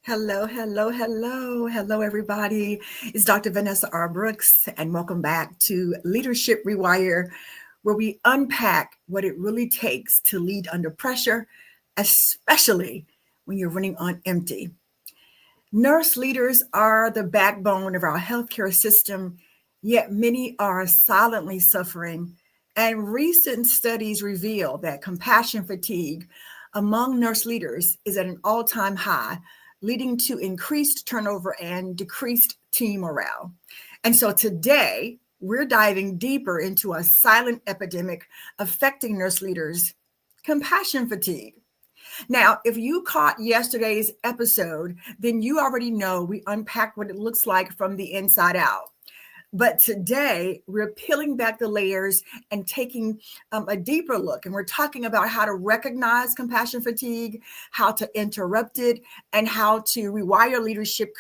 Hello, hello, hello, hello, everybody. It's Dr. Vanessa R. Brooks, and welcome back to Leadership Rewire, where we unpack what it really takes to lead under pressure, especially when you're running on empty. Nurse leaders are the backbone of our healthcare system, yet many are silently suffering. And recent studies reveal that compassion fatigue among nurse leaders is at an all time high, leading to increased turnover and decreased team morale. And so today, we're diving deeper into a silent epidemic affecting nurse leaders compassion fatigue. Now, if you caught yesterday's episode, then you already know we unpacked what it looks like from the inside out. But today, we're peeling back the layers and taking a deeper look. And we're talking about how to recognize compassion fatigue, how to interrupt it, and how to rewire leadership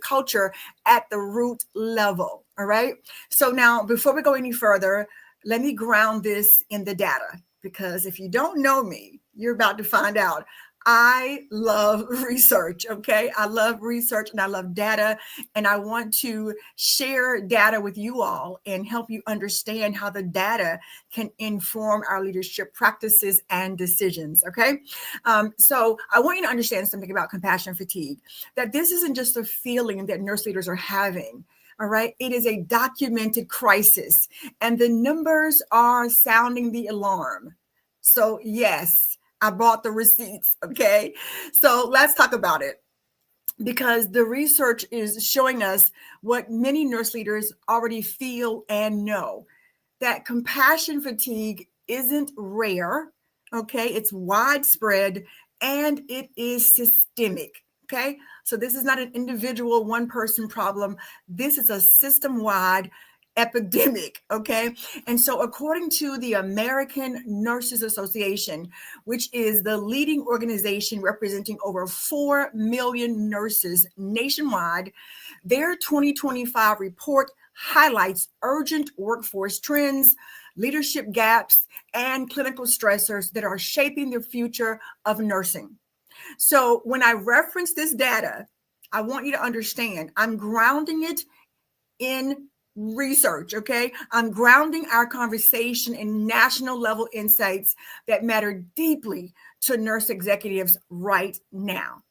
culture at the root level. All right. So now, before we go any further, let me ground this in the data, because if you don't know me, you're about to find out. I love research, okay? I love research and I love data, and I want to share data with you all and help you understand how the data can inform our leadership practices and decisions, okay? So I want you to understand something about compassion fatigue, that this isn't just a feeling that nurse leaders are having. All right. It is a documented crisis, and the numbers are sounding the alarm. So, yes, I bought the receipts. Okay. So, let's talk about it, because the research is showing us what many nurse leaders already feel and know, that compassion fatigue isn't rare. Okay. It's widespread and it is systemic. Okay. So this is not an individual one person problem. This is a system wide epidemic. Okay. And so, according to the American Nurses Association, which is the leading organization representing over 4 million nurses nationwide, their 2025 report highlights urgent workforce trends, leadership gaps, and clinical stressors that are shaping the future of nursing. So when I reference this data, I want you to understand I'm grounding it in research, okay? I'm grounding our conversation in national level insights that matter deeply to nurse executives right now.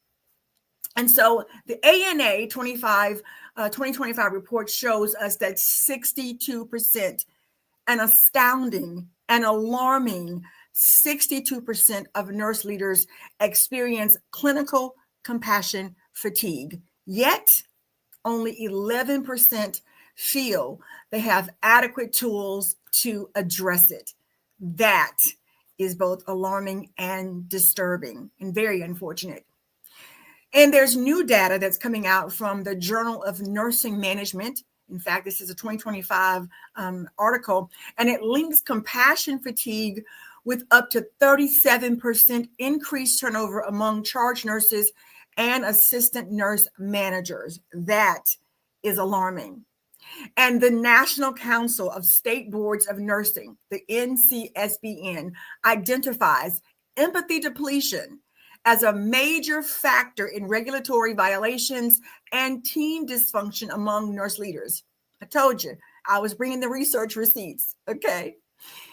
And so the ANA 2025 report shows us that 62%, an astounding and alarming 62% of nurse leaders experience clinical compassion fatigue. Yet, only 11% feel they have adequate tools to address it. That is both alarming and disturbing and very unfortunate. And there's new data that's coming out from the Journal of Nursing Management. In fact, this is a 2025 article, and it links compassion fatigue with up to 37% increased turnover among charge nurses and assistant nurse managers. That is alarming. And the National Council of State Boards of Nursing, the NCSBN, identifies empathy depletion as a major factor in regulatory violations and team dysfunction among nurse leaders. I told you, I was bringing the research receipts. Okay.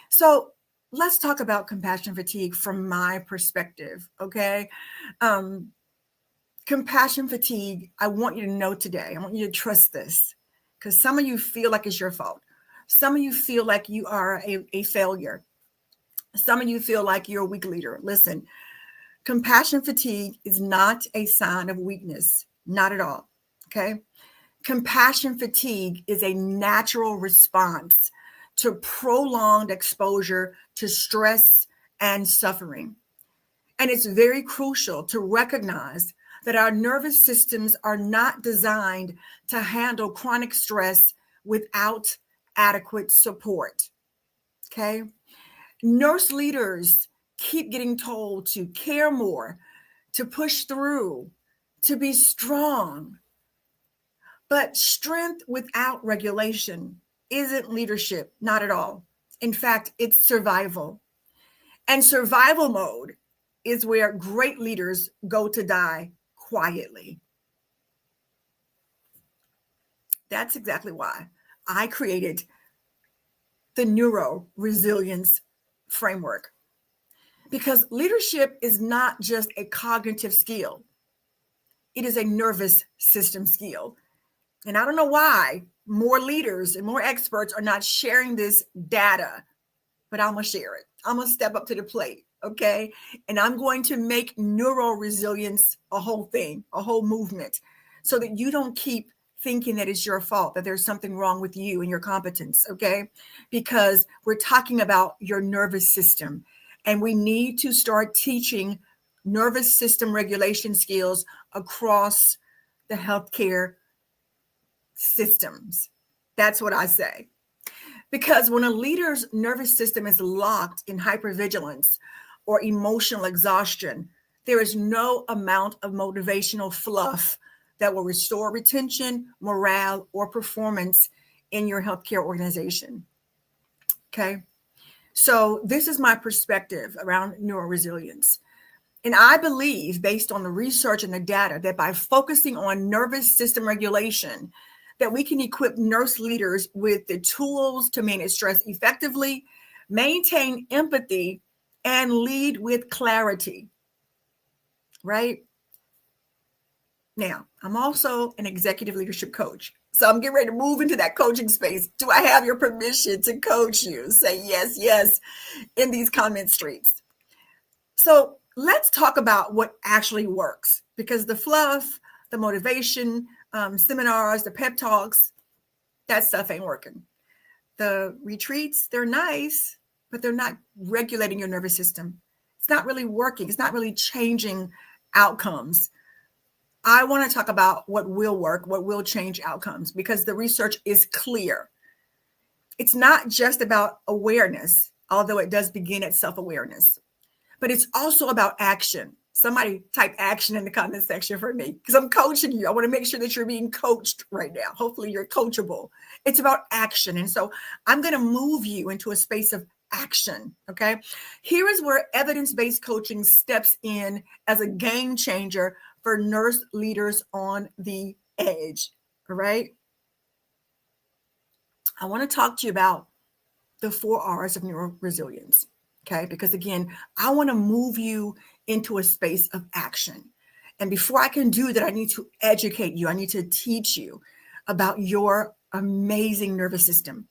So let's talk about compassion fatigue from my perspective. Okay. Compassion fatigue, I want you to know today, I want you to trust this, because some of you feel like it's your fault. Some of you feel like you are a failure. Some of you feel like you're a weak leader. Listen, compassion fatigue is not a sign of weakness, not at all. Okay. Compassion fatigue is a natural response to prolonged exposure to stress and suffering. And it's very crucial to recognize that our nervous systems are not designed to handle chronic stress without adequate support. Okay. Nurse leaders keep getting told to care more, to push through, to be strong. But strength without regulation isn't leadership, not at all. In fact, it's survival. And survival mode is where great leaders go to die quietly. That's exactly why I created the Neuro Resilience framework. Because leadership is not just a cognitive skill. It is a nervous system skill. And I don't know why more leaders and more experts are not sharing this data, but I'm going to share it. I'm going to step up to the plate, okay? And I'm going to make neuro resilience a whole thing, a whole movement, so that you don't keep thinking that it's your fault, that there's something wrong with you and your competence, okay? Because we're talking about your nervous system, and we need to start teaching nervous system regulation skills across the healthcare systems. That's what I say. Because when a leader's nervous system is locked in hypervigilance or emotional exhaustion, there is no amount of motivational fluff that will restore retention, morale, or performance in your healthcare organization. Okay. So this is my perspective around neuroresilience. And I believe, based on the research and the data, that by focusing on nervous system regulation, that we can equip nurse leaders with the tools to manage stress effectively, maintain empathy, and lead with clarity. Right? Now, I'm also an executive leadership coach. So I'm getting ready to move into that coaching space. Do I have your permission to coach you? Say yes, yes, in these comment streets. So let's talk about what actually works, because the fluff, the motivation, seminars, the pep talks, that stuff ain't working. The retreats, they're nice, but they're not regulating your nervous system. It's not really working. It's not really changing outcomes. I want to talk about what will work, what will change outcomes, because the research is clear. It's not just about awareness, although it does begin at self-awareness, but it's also about action. Somebody type action in the comment section for me, because I'm coaching you. I want to make sure that you're being coached right now. Hopefully you're coachable. It's about action. And so I'm going to move you into a space of action. Okay. Here is where evidence-based coaching steps in as a game changer for nurse leaders on the edge. All right. I want to talk to you about the 4 R's of neuro resilience. Okay. Because again, I want to move you into a space of action. And before I can do that, I need to educate you. I need to teach you about your amazing nervous system.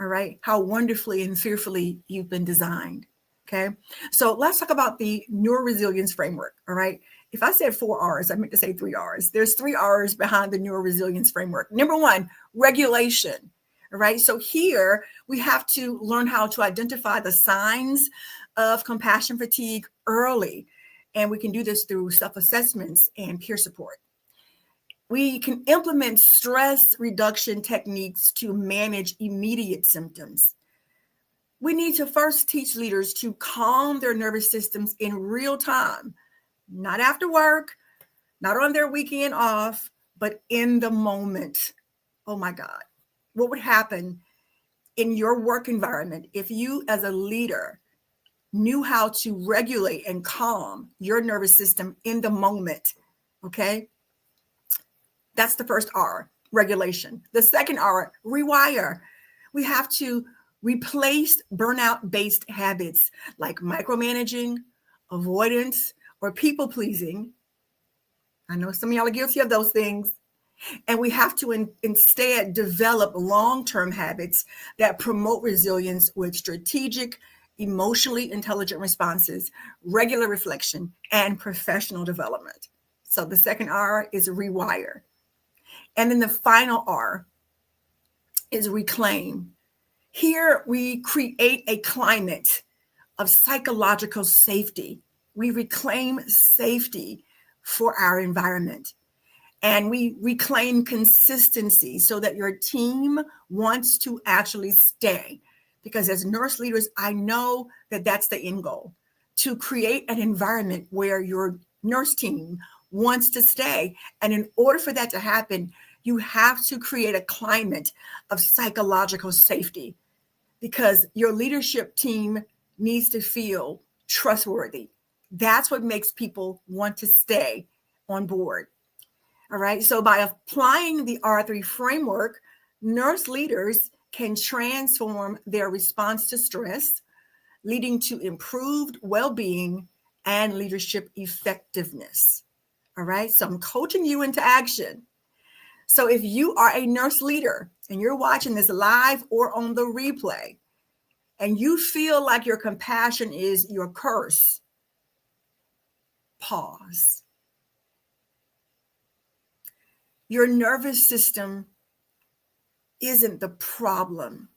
All right. How wonderfully and fearfully you've been designed. Okay. So let's talk about the neuro resilience framework. All right. If I said 4 R's, I meant to say 3 R's. There's 3 R's behind the neuro resilience framework. Number 1, regulation. All right. So here we have to learn how to identify the signs of compassion fatigue early. And we can do this through self-assessments and peer support. We can implement stress reduction techniques to manage immediate symptoms. We need to first teach leaders to calm their nervous systems in real time, not after work, not on their weekend off, but in the moment. Oh my God. What would happen in your work environment if you as a leader knew how to regulate and calm your nervous system in the moment? Okay. That's the first R, regulation. The second R, rewire. We have to replace burnout-based habits like micromanaging, avoidance, or people pleasing. I know some of y'all are guilty of those things. And we have to instead develop long-term habits that promote resilience with strategic, emotionally intelligent responses, regular reflection, and professional development. So the second R is rewire. And then the final R is reclaim. Here we create a climate of psychological safety. We reclaim safety for our environment. And we reclaim consistency so that your team wants to actually stay. Because as nurse leaders, I know that that's the end goal, to create an environment where your nurse team wants to stay. And in order for that to happen, you have to create a climate of psychological safety, because your leadership team needs to feel trustworthy. That's what makes people want to stay on board. All right. So by applying the R3 framework, nurse leaders can transform their response to stress, leading to improved well-being and leadership effectiveness. All right. So I'm coaching you into action. So if you are a nurse leader and you're watching this live or on the replay, and you feel like your compassion is your curse, pause. Your nervous system isn't the problem.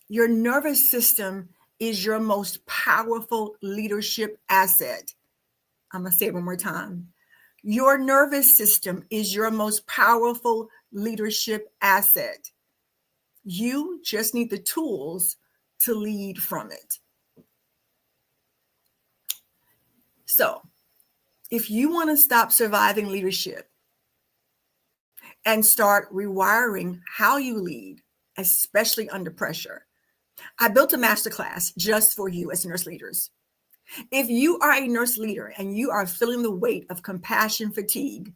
Your nervous system is your most powerful leadership asset. I'm going to say it one more time. Your nervous system is your most powerful leadership asset. You just need the tools to lead from it. So, if you want to stop surviving leadership and start rewiring how you lead, especially under pressure, I built a masterclass just for you as nurse leaders. If you are a nurse leader and you are feeling the weight of compassion fatigue,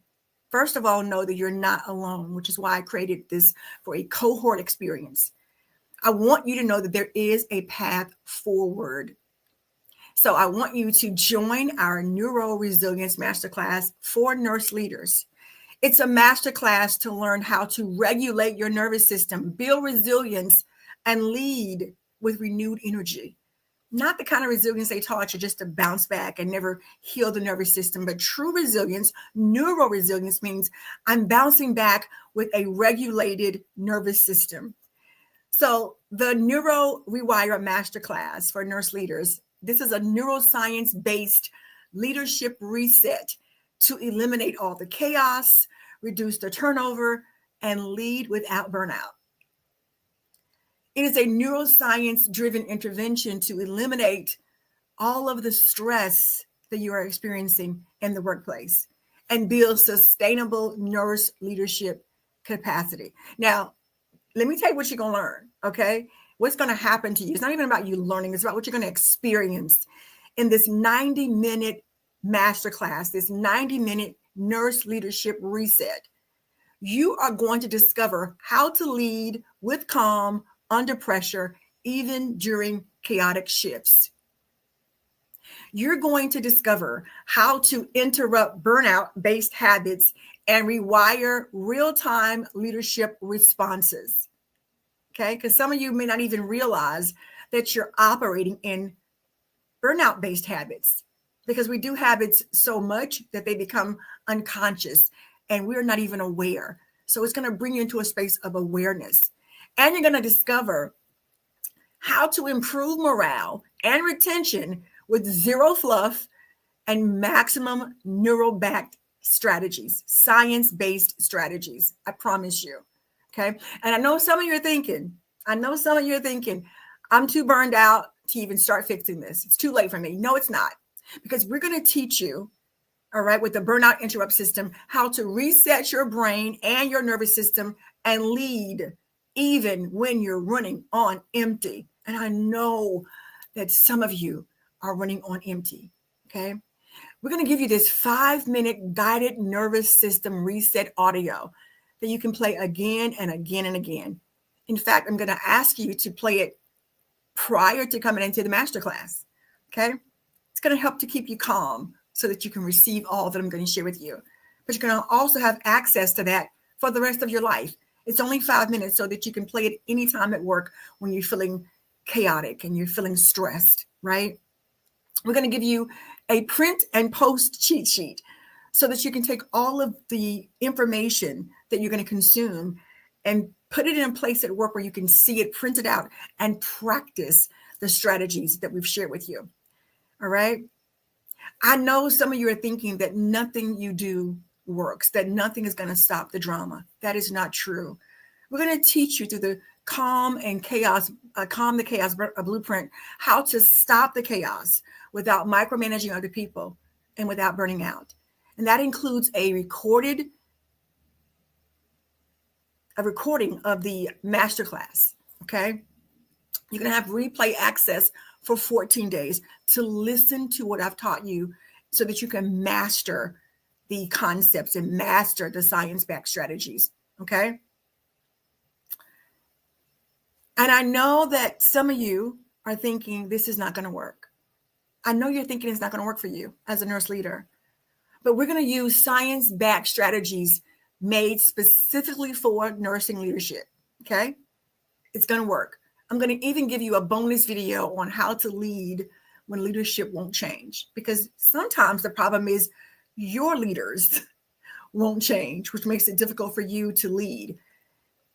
first of all, know that you're not alone, which is why I created this for a cohort experience. I want you to know that there is a path forward. So I want you to join our Neuro Resilience Masterclass for nurse leaders. It's a masterclass to learn how to regulate your nervous system, build resilience, and lead with renewed energy. Not the kind of resilience they taught you just to bounce back and never heal the nervous system, but true resilience, neuro resilience, means I'm bouncing back with a regulated nervous system. So the Neuro Rewire Masterclass for nurse leaders, this is a neuroscience-based leadership reset to eliminate all the chaos, reduce the turnover, and lead without burnout. It is a neuroscience-driven intervention to eliminate all of the stress that you are experiencing in the workplace and build sustainable nurse leadership capacity. Now, let me tell you what you're going to learn, okay? What's going to happen to you. It's not even about you learning. It's about what you're going to experience in this 90-minute masterclass, this 90-minute nurse leadership reset. You are going to discover how to lead with calm, under pressure, even during chaotic shifts. You're going to discover how to interrupt burnout-based habits and rewire real-time leadership responses. Okay, because some of you may not even realize that you're operating in burnout-based habits, because we do habits so much that they become unconscious and we're not even aware. So it's going to bring you into a space of awareness. And you're going to discover how to improve morale and retention with zero fluff and maximum neuro-backed strategies, science-based strategies. I promise you. Okay. And I know some of you are thinking, I'm too burned out to even start fixing this. It's too late for me. No, it's not. Because we're going to teach you, all right, with the burnout interrupt system, how to reset your brain and your nervous system and lead even when you're running on empty. And I know that some of you are running on empty. Okay. We're going to give you this 5-minute guided nervous system reset audio that you can play again and again and again. In fact, I'm going to ask you to play it prior to coming into the masterclass. Okay. It's going to help to keep you calm so that you can receive all that I'm going to share with you. But you're going to also have access to that for the rest of your life. It's only 5 minutes so that you can play it anytime at work when you're feeling chaotic and you're feeling stressed, right? We're going to give you a print and post cheat sheet so that you can take all of the information that you're going to consume and put it in a place at work where you can see it printed out and practice the strategies that we've shared with you. All right. I know some of you are thinking that nothing you do works, that nothing is going to stop the drama. That is not true. We're going to teach you through the calm the chaos blueprint, how to stop the chaos without micromanaging other people and without burning out. And that includes a recording of the masterclass. Okay. You're going to have replay access for 14 days to listen to what I've taught you so that you can master the concepts and master the science-backed strategies. Okay. And I know that some of you are thinking this is not going to work. I know you're thinking it's not going to work for you as a nurse leader, but we're going to use science-backed strategies made specifically for nursing leadership. Okay. It's going to work. I'm going to even give you a bonus video on how to lead when leadership won't change, because sometimes the problem is your leaders won't change, which makes it difficult for you to lead.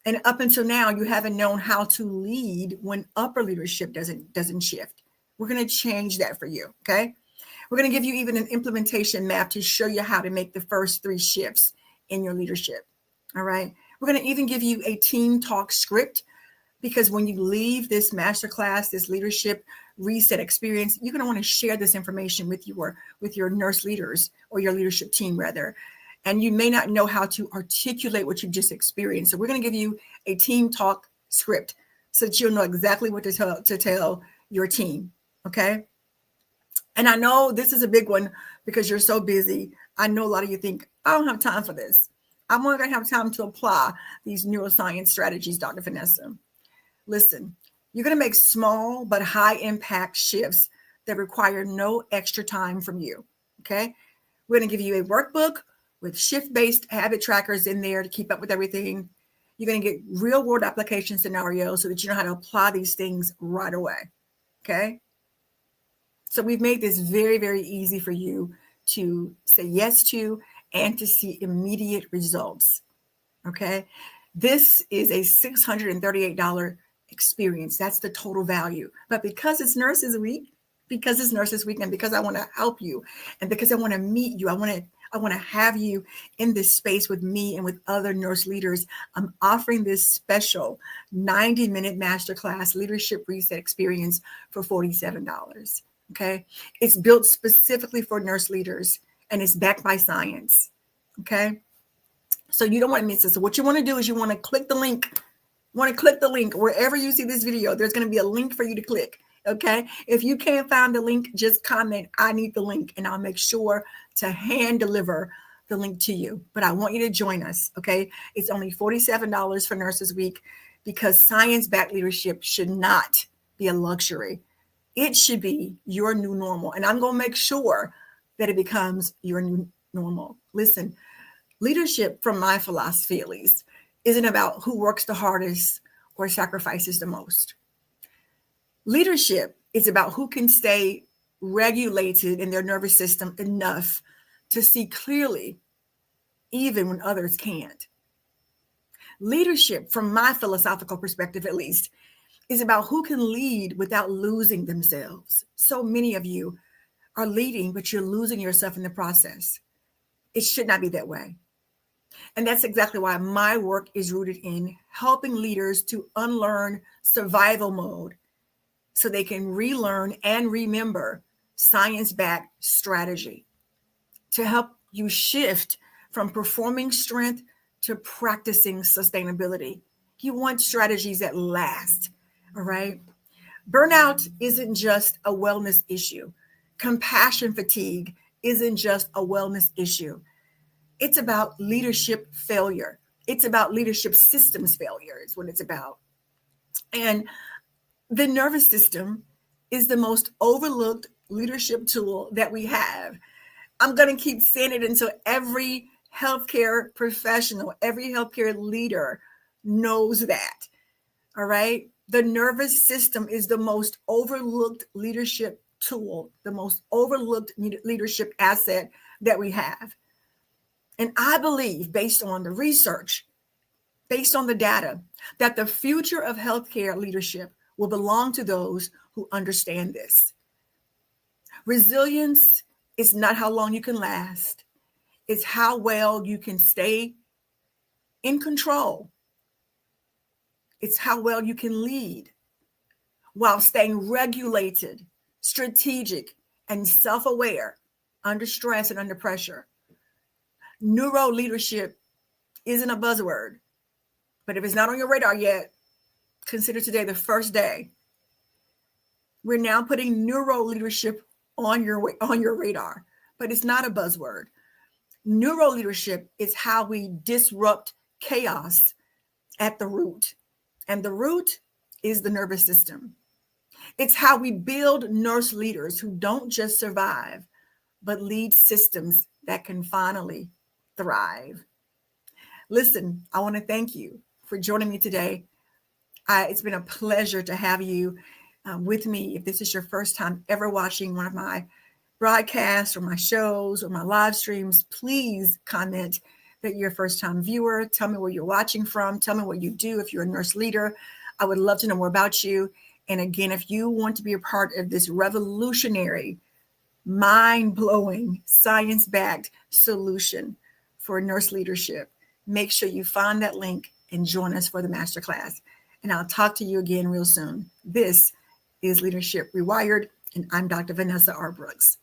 And up until now, you haven't known how to lead when upper leadership doesn't shift. We're going to change that for you. Okay. We're going to give you even an implementation map to show you how to make the first 3 shifts in your leadership. All right. We're going to even give you a team talk script, because when you leave this masterclass, this leadership reset experience, you're going to want to share this information with your nurse leaders, or your leadership team rather. And you may not know how to articulate what you've just experienced. So we're going to give you a team talk script so that you'll know exactly what to tell your team. Okay. And I know this is a big one because you're so busy. I know a lot of you think, I don't have time for this. I'm not going to have time to apply these neuroscience strategies, Dr. Vanessa. Listen, you're going to make small but high impact shifts that require no extra time from you. Okay. We're going to give you a workbook with shift-based habit trackers in there to keep up with everything. You're going to get real world application scenarios so that you know how to apply these things right away. Okay. So we've made this very, very easy for you to say yes to and to see immediate results. Okay. This is a $638 experience. That's the total value. But because it's Nurses Week, and because I want to help you, and because I want to meet you, I want to have you in this space with me and with other nurse leaders, I'm offering this special 90-minute masterclass leadership reset experience for $47. Okay. It's built specifically for nurse leaders and it's backed by science. Okay. So you don't want to miss this. So what you want to do is you want to click the link. Wherever you see this video, there's going to be a link for you to click. Okay. If you can't find the link, just comment, I need the link, and I'll make sure to hand deliver the link to you. But I want you to join us. Okay. It's only $47 for Nurses Week, because science-backed leadership should not be a luxury. It should be your new normal. And I'm going to make sure that it becomes your new normal. Listen, leadership, from my philosophy at least, isn't about who works the hardest or sacrifices the most. Leadership is about who can stay regulated in their nervous system enough to see clearly, even when others can't. Leadership, from my philosophical perspective at least, is about who can lead without losing themselves. So many of you are leading, but you're losing yourself in the process. It should not be that way. And that's exactly why my work is rooted in helping leaders to unlearn survival mode so they can relearn and remember science-backed strategy to help you shift from performing strength to practicing sustainability. You want strategies that last, all right? Burnout isn't just a wellness issue. Compassion fatigue isn't just a wellness issue. It's about leadership failure. It's about leadership systems failure is what it's about. And the nervous system is the most overlooked leadership tool that we have. I'm going to keep saying it until every healthcare professional, every healthcare leader knows that. All right. The nervous system is the most overlooked leadership tool, the most overlooked leadership asset that we have. And I believe, based on the research, based on the data, that the future of healthcare leadership will belong to those who understand this. Resilience is not how long you can last. It's how well you can stay in control. It's how well you can lead while staying regulated, strategic, and self-aware under stress and under pressure. Neuro leadership isn't a buzzword, but if it's not on your radar yet, consider today the first day. We're now putting neuro leadership on your radar, but it's not a buzzword. Neuro leadership is how we disrupt chaos at the root. And the root is the nervous system. It's how we build nurse leaders who don't just survive, but lead systems that can finally thrive. Listen, I want to thank you for joining me today. It's been a pleasure to have you with me. If this is your first time ever watching one of my broadcasts or my shows or my live streams, please comment that you're a first-time viewer. Tell me where you're watching from. Tell me what you do if you're a nurse leader. I would love to know more about you. And again, if you want to be a part of this revolutionary, mind-blowing, science-backed solution for nurse leadership, make sure you find that link and join us for the masterclass. And I'll talk to you again real soon. This is Leadership Rewired, and I'm Dr. Vanessa R. Brooks.